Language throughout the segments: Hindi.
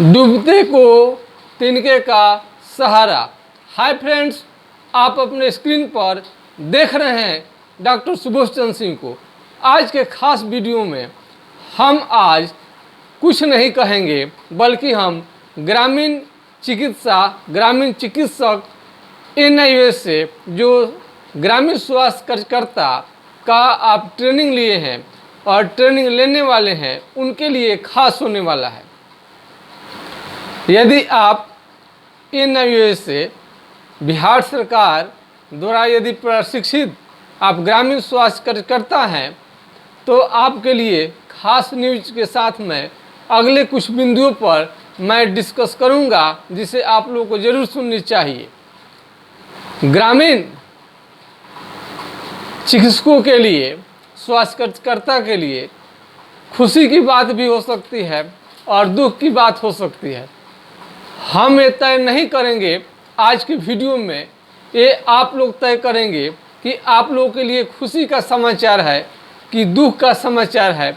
डूबते को तिनके का सहारा। हाय फ्रेंड्स, आप अपने स्क्रीन पर देख रहे हैं डॉक्टर सुबोध चंद्र सिंह को। आज के खास वीडियो में हम आज कुछ नहीं कहेंगे, बल्कि हम ग्रामीण चिकित्सक NIOS से जो ग्रामीण स्वास्थ्य कार्यकर्ता का आप ट्रेनिंग लिए हैं और ट्रेनिंग लेने वाले हैं, उनके लिए खास होने वाला है। यदि आप NIOS से बिहार सरकार द्वारा यदि प्रशिक्षित आप ग्रामीण स्वास्थ्य कार्यकर्ता हैं, तो आपके लिए खास न्यूज के साथ में अगले कुछ बिंदुओं पर मैं डिस्कस करूंगा, जिसे आप लोगों को ज़रूर सुननी चाहिए। ग्रामीण चिकित्सकों के लिए, स्वास्थ्य कार्यकर्ता के लिए खुशी की बात भी हो सकती है और दुख की बात हो सकती है। हम ये तय नहीं करेंगे आज की वीडियो में, ये आप लोग तय करेंगे कि आप लोगों के लिए खुशी का समाचार है कि दुख का समाचार है।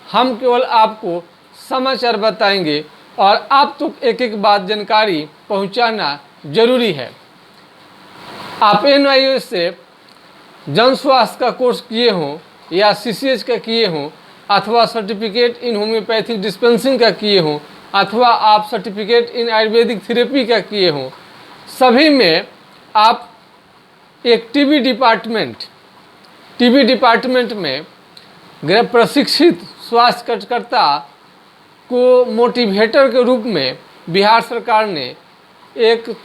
हम केवल आपको समाचार बताएंगे और आप तक एक एक बात जानकारी पहुंचाना जरूरी है। आप NIOS से जन स्वास्थ्य का कोर्स किए हों या CCH का किए हों, अथवा सर्टिफिकेट इन होम्योपैथिक डिस्पेंसिंग का किए हों, अथवा आप सर्टिफिकेट इन आयुर्वेदिक थेरेपी का किए हों, सभी में आप एक TB डिपार्टमेंट में प्रशिक्षित स्वास्थ्य कार्यकर्ता को मोटिवेटर के रूप में बिहार सरकार ने एक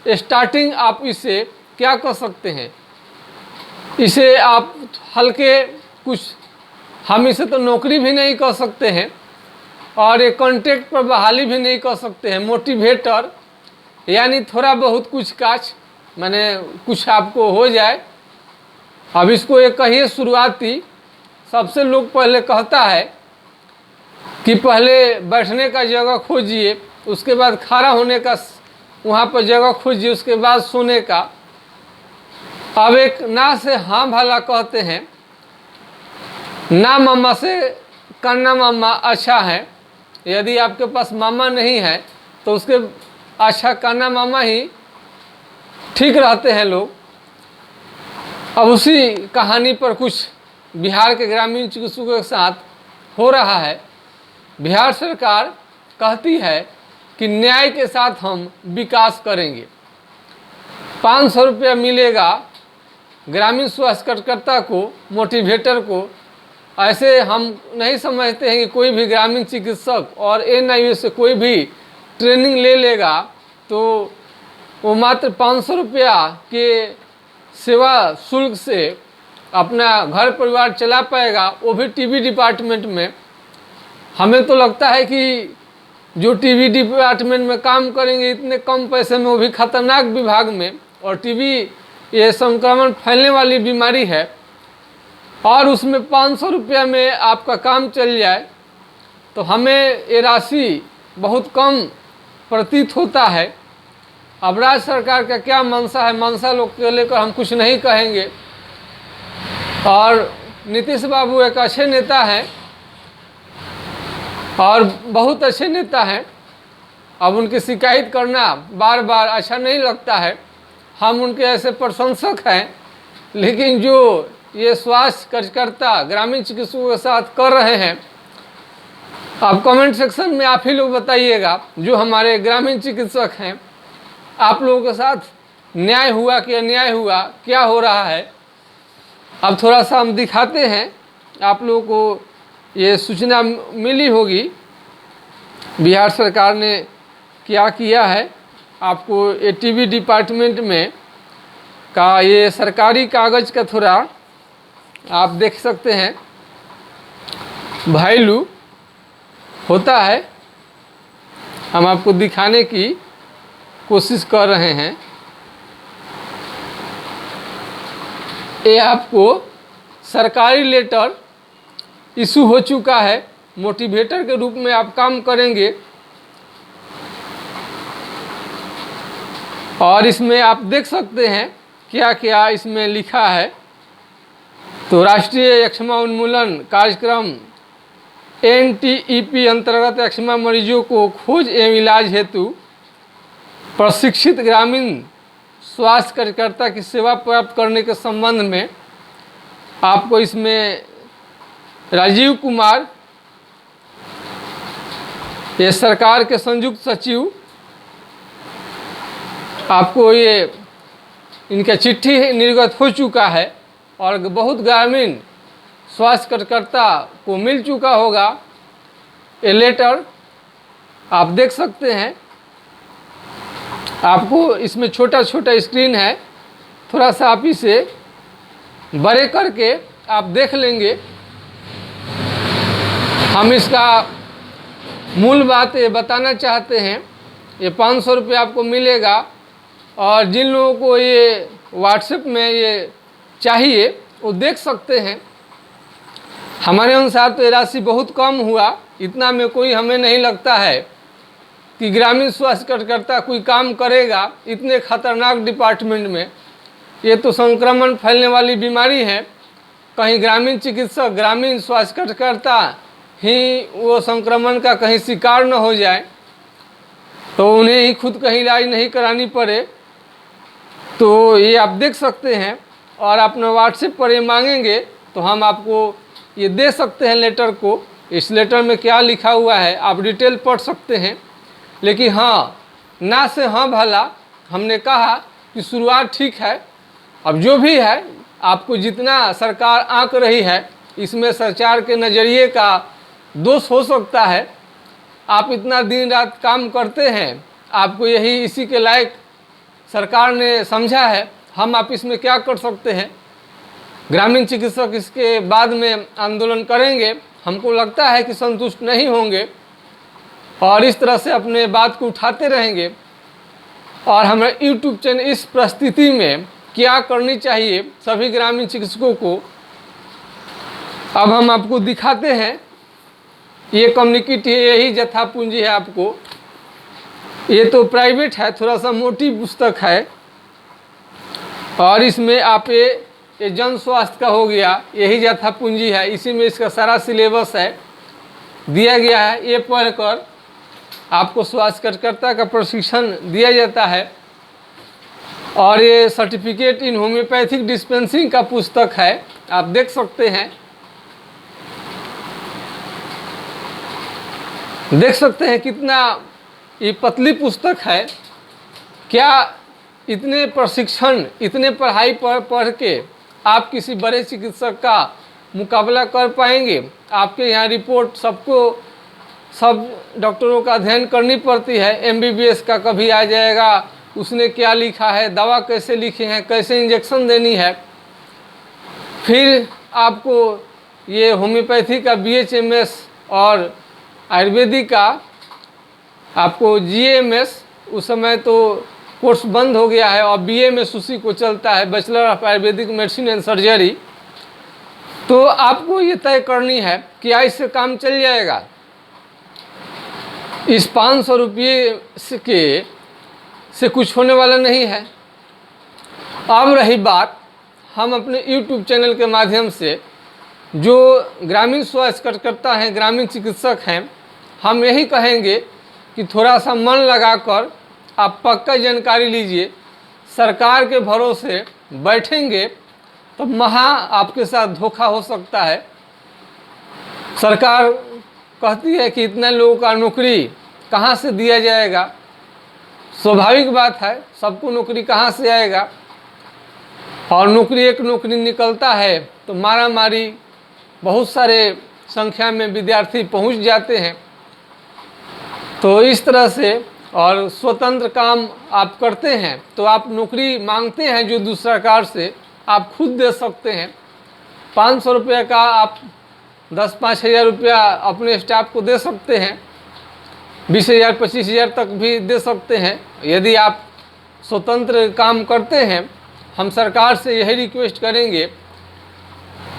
स्टार्टिंग, आप इसे क्या कर सकते हैं, इसे आप हल्के कुछ, हम इसे तो नौकरी भी नहीं कर सकते हैं और एक कॉन्ट्रैक्ट पर बहाली भी नहीं कर सकते हैं। मोटिवेटर यानी थोड़ा बहुत कुछ काज, माने कुछ आपको हो जाए। अब इसको एक कहिए शुरुआती, सबसे लोग पहले कहता है कि पहले बैठने का जगह खोजिए, उसके बाद खड़ा होने का वहाँ पर जगह खोजिए, उसके बाद सोने का। अब एक ना से हाँ भला कहते हैं, ना मामा से कान्ना मामा अच्छा है। यदि आपके पास मामा नहीं है तो उसके अच्छा कान्ना मामा ही ठीक रहते हैं लोग। अब उसी कहानी पर कुछ बिहार के ग्रामीण चिकित्सकों के साथ हो रहा है। बिहार सरकार कहती है कि न्याय के साथ हम विकास करेंगे। 500 रुपया मिलेगा ग्रामीण स्वास्थ्य कार्यकर्ता को, मोटिवेटर को। ऐसे हम नहीं समझते हैं कि कोई भी ग्रामीण चिकित्सक और NIOS से कोई भी ट्रेनिंग ले लेगा तो वो मात्र 500 रुपया के सेवा शुल्क से अपना घर परिवार चला पाएगा, वो भी TB डिपार्टमेंट में। हमें तो लगता है कि जो TB डिपार्टमेंट में काम करेंगे इतने कम पैसे में, वो भी खतरनाक विभाग में, और TB ये संक्रमण फैलने वाली बीमारी है, और उसमें 500 रुपया में आपका काम चल जाए, तो हमें ये राशि बहुत कम प्रतीत होता है। अब राज्य सरकार का क्या मंशा है, मंशा लोग को लेकर हम कुछ नहीं कहेंगे। और नीतीश बाबू एक अच्छे नेता हैं और बहुत अच्छे नेता हैं। अब उनकी शिकायत करना बार बार अच्छा नहीं लगता है, हम उनके ऐसे प्रशंसक हैं। लेकिन जो ये स्वास्थ्य कार्यकर्ता ग्रामीण चिकित्सकों के साथ कर रहे हैं, आप कमेंट सेक्शन में आप ही लोग बताइएगा, जो हमारे ग्रामीण चिकित्सक हैं, आप लोगों के साथ न्याय हुआ कि अन्याय हुआ, क्या हो रहा है। अब थोड़ा सा हम दिखाते हैं, आप लोगों को ये सूचना मिली होगी बिहार सरकार ने क्या किया है। आपको ये TB डिपार्टमेंट में का ये सरकारी कागज़ का थोड़ा आप देख सकते हैं, वैल्यू होता है। हम आपको दिखाने की कोशिश कर रहे हैं। ये आपको सरकारी लेटर इशू हो चुका है, मोटिवेटर के रूप में आप काम करेंगे। और इसमें आप देख सकते हैं क्या क्या इसमें लिखा है। तो राष्ट्रीय यक्ष्मा उन्मूलन कार्यक्रम NTEP अंतर्गत एक्जिमा मरीजों को खोज एवं इलाज हेतु प्रशिक्षित ग्रामीण स्वास्थ्य कार्यकर्ता की सेवा प्राप्त करने के संबंध में आपको इसमें राजीव कुमार, ये सरकार के संयुक्त सचिव, आपको ये इनका चिट्ठी निर्गत हो चुका है और बहुत ग्रामीण स्वास्थ्य कार्यकर्ता को मिल चुका होगा ये लेटर। आप देख सकते हैं, आपको इसमें छोटा छोटा स्क्रीन है, थोड़ा सा आप इसे बड़े करके आप देख लेंगे। हम इसका मूल बात ये बताना चाहते हैं, ये 500 रुपये आपको मिलेगा और जिन लोगों को ये व्हाट्सएप में ये चाहिए वो देख सकते हैं। हमारे अनुसार तो ये राशि बहुत कम हुआ, इतना में कोई हमें नहीं लगता है कि ग्रामीण स्वास्थ्य कार्यकर्ता कोई काम करेगा इतने खतरनाक डिपार्टमेंट में। ये तो संक्रमण फैलने वाली बीमारी है, कहीं ग्रामीण चिकित्सक, ग्रामीण स्वास्थ्य कार्यकर्ता ही वो संक्रमण का कहीं शिकार न हो जाए तो उन्हें ही खुद कहीं इलाज नहीं करानी पड़े। तो ये आप देख सकते हैं और अपना व्हाट्सएप पर ये मांगेंगे तो हम आपको ये दे सकते हैं लेटर को। इस लेटर में क्या लिखा हुआ है आप डिटेल पढ़ सकते हैं। लेकिन हाँ, ना से हाँ भला, हमने कहा कि शुरुआत ठीक है। अब जो भी है, आपको जितना सरकार आंक रही है इसमें सरकार के नज़रिए का दोष हो सकता है। आप इतना दिन रात काम करते हैं, आपको यही इसी के लायक सरकार ने समझा है। हम आप इसमें क्या कर सकते हैं। ग्रामीण चिकित्सक इसके बाद में आंदोलन करेंगे, हमको लगता है कि संतुष्ट नहीं होंगे और इस तरह से अपने बात को उठाते रहेंगे। और हमारे यूट्यूब चैनल इस परिस्थिति में क्या करनी चाहिए सभी ग्रामीण चिकित्सकों को, अब हम आपको दिखाते हैं। ये कम्युनिकेट यही जथा पूंजी है। आपको ये तो प्राइवेट है, थोड़ा सा मोटी पुस्तक है और इसमें आप ये जन स्वास्थ्य का हो गया, यही जथा पूंजी है, इसी में इसका सारा सिलेबस है दिया गया है। ये पढ़कर आपको स्वास्थ्य कार्यकर्ता का प्रशिक्षण दिया जाता है। और ये सर्टिफिकेट इन होम्योपैथिक डिस्पेंसिंग का पुस्तक है, आप देख सकते हैं। देख सकते हैं कितना ये पतली पुस्तक है। क्या इतने प्रशिक्षण, इतने पढ़ाई पढ़ के आप किसी बड़े चिकित्सक का मुकाबला कर पाएंगे? आपके यहाँ रिपोर्ट सब डॉक्टरों का अध्ययन करनी पड़ती है। MBBS का कभी आ जाएगा, उसने क्या लिखा है, दवा कैसे लिखे हैं, कैसे इंजेक्शन देनी है। फिर आपको ये होम्योपैथी का BHMS और आयुर्वेदिक का आपको GMS, उस समय तो कोर्स बंद हो गया है और BMS उसी को चलता है, bachelor of Ayurvedic medicine and surgery. तो आपको ये तय करनी है कि क्या इससे काम चल जाएगा। इस 500 रुपये से कुछ होने वाला नहीं है। अब रही बात, हम अपने YouTube चैनल के माध्यम से जो ग्रामीण स्वास्थ्य कार्यकर्ता हैं, ग्रामीण चिकित्सक हैं, हम यही कहेंगे कि थोड़ा सा मन लगाकर आप पक्का जानकारी लीजिए। सरकार के भरोसे बैठेंगे तो आपके साथ धोखा हो सकता है। सरकार कहती है कि इतने लोगों का नौकरी कहाँ से दिया जाएगा। स्वाभाविक बात है, सबको नौकरी कहाँ से आएगा। और नौकरी एक नौकरी निकलता है तो मारा मारी बहुत सारे संख्या में विद्यार्थी पहुँच जाते हैं। तो इस तरह से और स्वतंत्र काम आप करते हैं तो आप नौकरी मांगते हैं जो दूसरा सरकार से, आप खुद दे सकते हैं। 500 रुपये का आप 10-5 हज़ार रुपया अपने स्टाफ को दे सकते हैं, 20,000 25,000 तक भी दे सकते हैं। यदि आप स्वतंत्र काम करते हैं, हम सरकार से यही रिक्वेस्ट करेंगे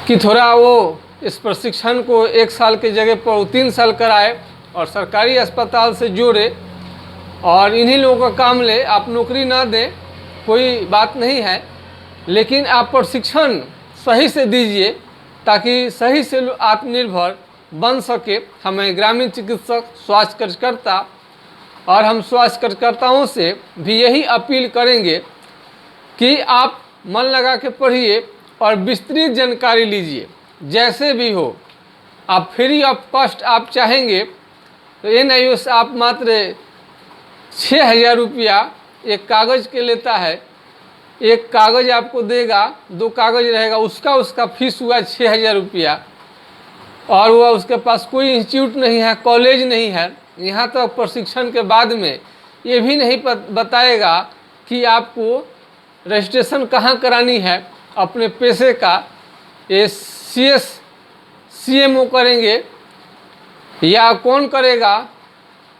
कि थोड़ा वो इस प्रशिक्षण को 1 साल के जगह पर वो 3 साल कराए और सरकारी अस्पताल से जोड़े और इन्हीं लोगों का काम ले। आप नौकरी ना दें, कोई बात नहीं है, लेकिन आप प्रशिक्षण सही से दीजिए ताकि सही से आत्मनिर्भर बन सके, हमें ग्रामीण चिकित्सक, स्वास्थ्य कार्यकर्ता और हम स्वास्थ्य कार्यकर्ताओं से भी यही अपील करेंगे कि आप मन लगा के पढ़िए और विस्तृत जानकारी लीजिए। जैसे भी हो, आप फ्री ऑफ कॉस्ट आप चाहेंगे तो NIOS से आप मात्र 6,000 रुपया एक कागज़ के लेता है। एक कागज़ आपको देगा, 2 कागज़ रहेगा, उसका फीस हुआ 6,000 रुपया। और वह उसके पास कोई इंस्टीट्यूट नहीं है, कॉलेज नहीं है। यहाँ तक प्रशिक्षण के बाद में ये भी नहीं बताएगा कि आपको रजिस्ट्रेशन कहाँ करानी है अपने पेशे का। ये CS CMO करेंगे या कौन करेगा,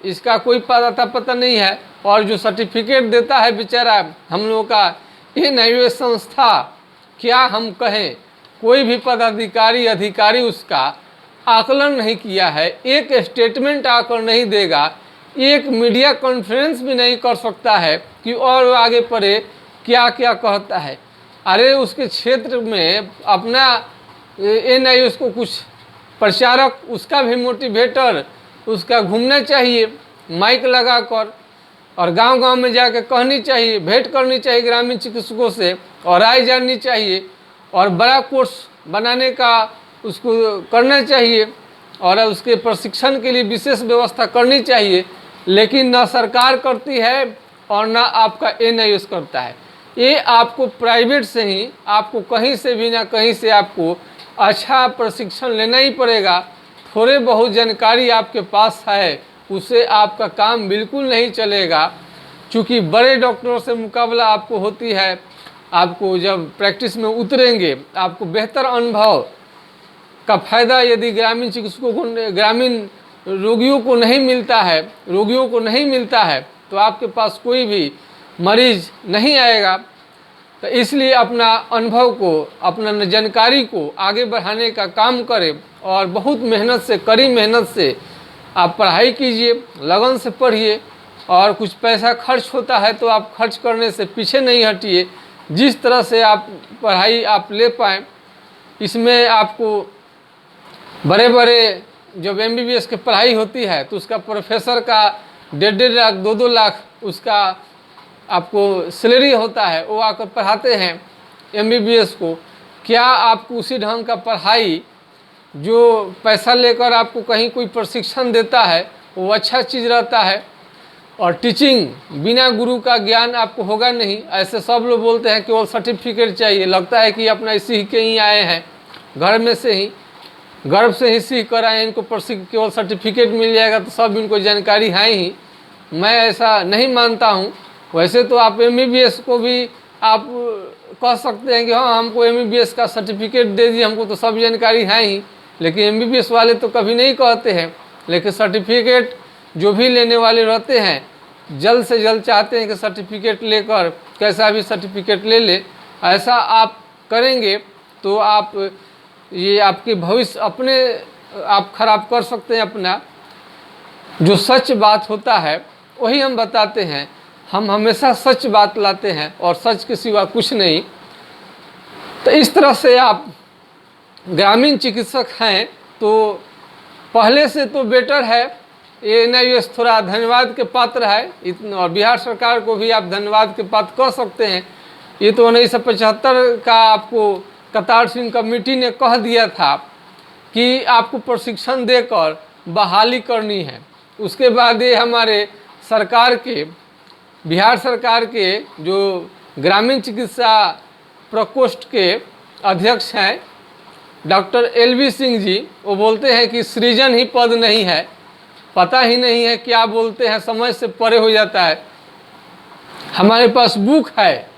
इसका कोई पता नहीं है। और जो सर्टिफिकेट देता है बेचारा हम लोगों का NIOS संस्था, क्या हम कहें, कोई भी पदाधिकारी अधिकारी उसका आकलन नहीं किया है, एक स्टेटमेंट आकर नहीं देगा, एक मीडिया कॉन्फ्रेंस भी नहीं कर सकता है कि और आगे पढ़े क्या क्या कहता है। अरे उसके क्षेत्र में अपना NIOS को कुछ प्रचारक, उसका भी मोटिवेटर उसका घूमना चाहिए माइक लगाकर, और गांव-गांव में जाकर कहनी चाहिए, भेंट करनी चाहिए ग्रामीण चिकित्सकों से और राय जाननी चाहिए, और बड़ा कोर्स बनाने का उसको करना चाहिए और उसके प्रशिक्षण के लिए विशेष व्यवस्था करनी चाहिए। लेकिन ना सरकार करती है और ना आपका NIOS करता है। ये आपको प्राइवेट से ही, आपको कहीं से भी ना कहीं से आपको अच्छा प्रशिक्षण लेना ही पड़ेगा। थोड़े बहुत जानकारी आपके पास है, उससे आपका काम बिल्कुल नहीं चलेगा, क्योंकि बड़े डॉक्टरों से मुकाबला आपको होती है। आपको जब प्रैक्टिस में उतरेंगे आपको बेहतर अनुभव का फ़ायदा यदि ग्रामीण चिकित्सकों को, ग्रामीण रोगियों को नहीं मिलता है तो आपके पास कोई भी मरीज नहीं आएगा। तो इसलिए अपना अनुभव को, अपना जानकारी को आगे बढ़ाने का काम करें और बहुत मेहनत से, कड़ी मेहनत से आप पढ़ाई कीजिए, लगन से पढ़िए, और कुछ पैसा खर्च होता है तो आप खर्च करने से पीछे नहीं हटिए। जिस तरह से आप पढ़ाई आप ले पाएँ, इसमें आपको बड़े बड़े जब MBBS की पढ़ाई होती है तो उसका प्रोफेसर का 1.5 लाख 2-2 लाख उसका आपको सैलरी होता है, वो आकर पढ़ाते हैं MBBS को। क्या आपको उसी ढंग का पढ़ाई जो पैसा लेकर आपको कहीं कोई प्रशिक्षण देता है वो अच्छा चीज़ रहता है? और टीचिंग बिना गुरु का ज्ञान आपको होगा नहीं। ऐसे सब लोग बोलते हैं केवल सर्टिफिकेट चाहिए, लगता है कि अपना सीख के ही आए हैं, घर में से ही गर्भ से ही सीख कर आए, इनको केवल सर्टिफिकेट मिल जाएगा तो सब इनको जानकारी है ही। मैं ऐसा नहीं मानता हूँ। वैसे तो आप MBBS को भी आप कह सकते हैं कि हाँ हमको MBBS का सर्टिफिकेट दे दिए, हमको तो सब जानकारी है ही, लेकिन MBBS वाले तो कभी नहीं कहते हैं। लेकिन सर्टिफिकेट जो भी लेने वाले रहते हैं जल्द से जल्द चाहते हैं कि सर्टिफिकेट लेकर कैसा भी सर्टिफिकेट ले ले। ऐसा आप करेंगे तो आप ये आपके भविष्य अपने आप खराब कर सकते हैं अपना। जो सच बात होता है वही हम बताते हैं, हम हमेशा सच बात लाते हैं और सच के सिवा कुछ नहीं। तो इस तरह से आप ग्रामीण चिकित्सक हैं तो पहले से तो बेटर है। ये NIOS थोड़ा धन्यवाद के पात्र है इतना, और बिहार सरकार को भी आप धन्यवाद के पात्र कह सकते हैं। ये तो 1975 का आपको कतार सिंह कमेटी ने कह दिया था कि आपको प्रशिक्षण देकर बहाली करनी है। उसके बाद ये हमारे सरकार के, बिहार सरकार के जो ग्रामीण चिकित्सा प्रकोष्ठ के अध्यक्ष हैं डॉक्टर LV सिंह जी, वो बोलते हैं कि सृजन ही पद नहीं है, पता ही नहीं है क्या बोलते हैं, समझ से परे हो जाता है। हमारे पास बुक है,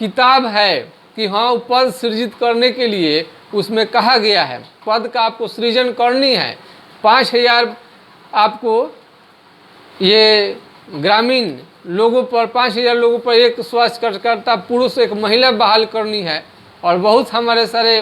किताब है कि हाँ पद सृजित करने के लिए उसमें कहा गया है पद का आपको सृजन करनी है। 5,000 आपको ये ग्रामीण लोगों पर, 5,000 लोगों पर एक स्वास्थ्य कार्यकर्ता पुरुष एक महिला बहाल करनी है। और बहुत हमारे सारे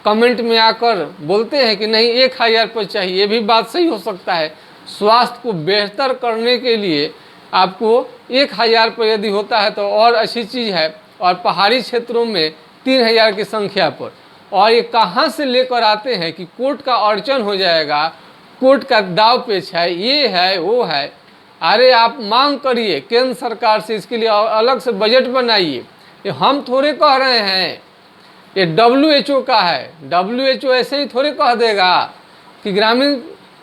कमेंट में आकर बोलते हैं कि नहीं 1,000 पर चाहिए। ये भी बात सही हो सकता है। स्वास्थ्य को बेहतर करने के लिए आपको 1,000 पर यदि होता है तो और अच्छी चीज़ है, और पहाड़ी क्षेत्रों में 3,000 की संख्या पर। और ये कहाँ से लेकर आते हैं कि कोर्ट का अड़चन हो जाएगा, कोर्ट का दाव पेच है, ये है वो है। अरे आप मांग करिए केंद्र सरकार से, इसके लिए अलग से बजट बनाइए। ये हम थोड़े कह रहे हैं, ये WHO का है। WHO ऐसे ही थोड़े कह देगा कि ग्रामीण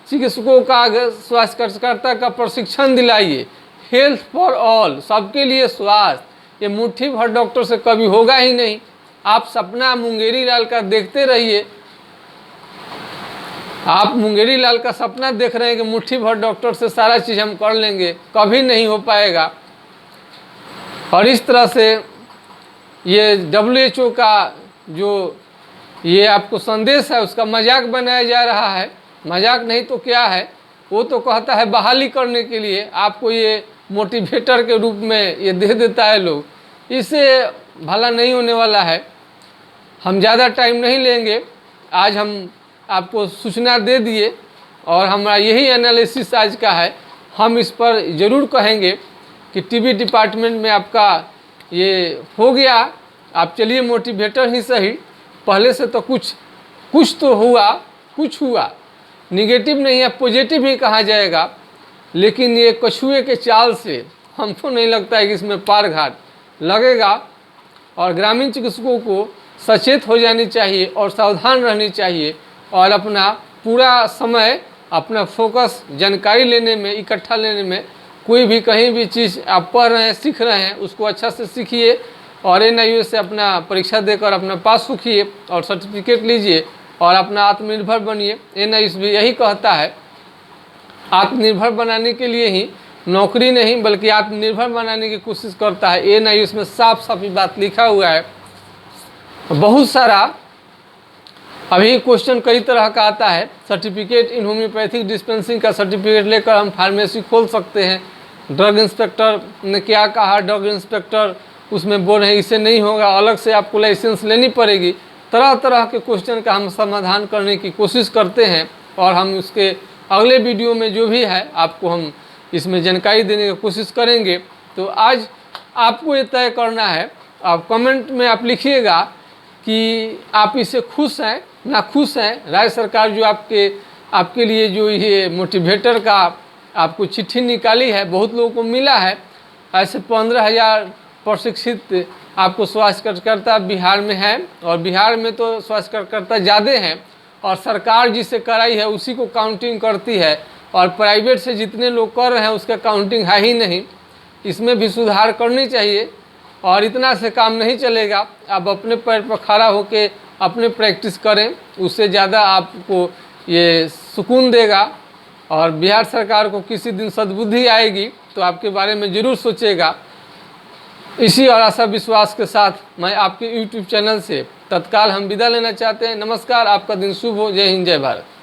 चिकित्सकों का, स्वास्थ्य कार्यकर्ता का प्रशिक्षण दिलाइए, हेल्थ फॉर ऑल, सबके लिए स्वास्थ्य। ये मुट्ठी भर डॉक्टर से कभी होगा ही नहीं। आप सपना मुंगेरी लाल का देखते रहिए, आप मुंगेरी लाल का सपना देख रहे हैं कि मुट्ठी भर डॉक्टर से सारा चीज़ हम कर लेंगे, कभी नहीं हो पाएगा। और इस तरह से ये WHO का जो ये आपको संदेश है उसका मजाक बनाया जा रहा है। मजाक नहीं तो क्या है, वो तो कहता है बहाली करने के लिए आपको ये मोटिवेटर के रूप में ये दे देता है लोग। इससे भला नहीं होने वाला है। हम ज़्यादा टाइम नहीं लेंगे, आज हम आपको सूचना दे दिए और हमारा यही एनालिसिस आज का है। हम इस पर ज़रूर कहेंगे कि टीबी डिपार्टमेंट में आपका ये हो गया, आप चलिए मोटिवेटर ही सही, पहले से तो कुछ तो हुआ, कुछ हुआ, निगेटिव नहीं है, पॉजिटिव ही कहा जाएगा। लेकिन ये कछुए के चाल से हमको नहीं लगता है कि इसमें पार घाट लगेगा। और ग्रामीण चिकित्सकों को सचेत हो जानी चाहिए और सावधान रहनी चाहिए और अपना पूरा समय, अपना फोकस जानकारी लेने में, इकट्ठा लेने में, कोई भी कहीं भी चीज़ आप पढ़ रहे हैं, सीख रहे हैं, उसको अच्छा से सीखिए और NIOS से अपना परीक्षा देकर अपना पास होइए और सर्टिफिकेट लीजिए और अपना आत्मनिर्भर बनिए। NIOS भी यही कहता है, आत्मनिर्भर बनाने के लिए ही, नौकरी नहीं बल्कि आत्मनिर्भर बनाने की कोशिश करता है। NIOS में साफ साफ ये बात लिखा हुआ है। बहुत सारा अभी क्वेश्चन कई तरह का आता है। सर्टिफिकेट इन होम्योपैथिक डिस्पेंसिंग का सर्टिफिकेट लेकर हम फार्मेसी खोल सकते हैं। ड्रग इंस्पेक्टर ने क्या कहा, ड्रग इंस्पेक्टर उसमें बोल रहे हैं इससे नहीं होगा, अलग से आपको लाइसेंस लेनी पड़ेगी। तरह तरह के क्वेश्चन का हम समाधान करने की कोशिश करते हैं और हम उसके अगले वीडियो में जो भी है आपको हम इसमें जानकारी देने की कोशिश करेंगे। तो आज आपको ये तय करना है, आप कमेंट में आप लिखिएगा कि आप इससे खुश हैं ना खुश हैं। राज्य सरकार जो आपके लिए जो ये मोटिवेटर का आपको चिट्ठी निकाली है, बहुत लोगों को मिला है। ऐसे 15,000 प्रशिक्षित आपको स्वास्थ्य कार्यकर्ता बिहार में है और बिहार में तो स्वास्थ्य कार्यकर्ता ज़्यादा हैं और सरकार जिसे कराई है उसी को काउंटिंग करती है और प्राइवेट से जितने लोग कर रहे हैं उसका काउंटिंग है ही नहीं। इसमें भी सुधार करनी चाहिए और इतना से काम नहीं चलेगा। आप अपने पैर पर खड़ा होकर अपने प्रैक्टिस करें, उससे ज़्यादा आपको ये सुकून देगा। और बिहार सरकार को किसी दिन सद्बुद्धि आएगी तो आपके बारे में ज़रूर सोचेगा। इसी और आशा विश्वास के साथ मैं आपके YouTube चैनल से तत्काल हम विदा लेना चाहते हैं। नमस्कार, आपका दिन शुभ हो। जय हिंद, जय भारत।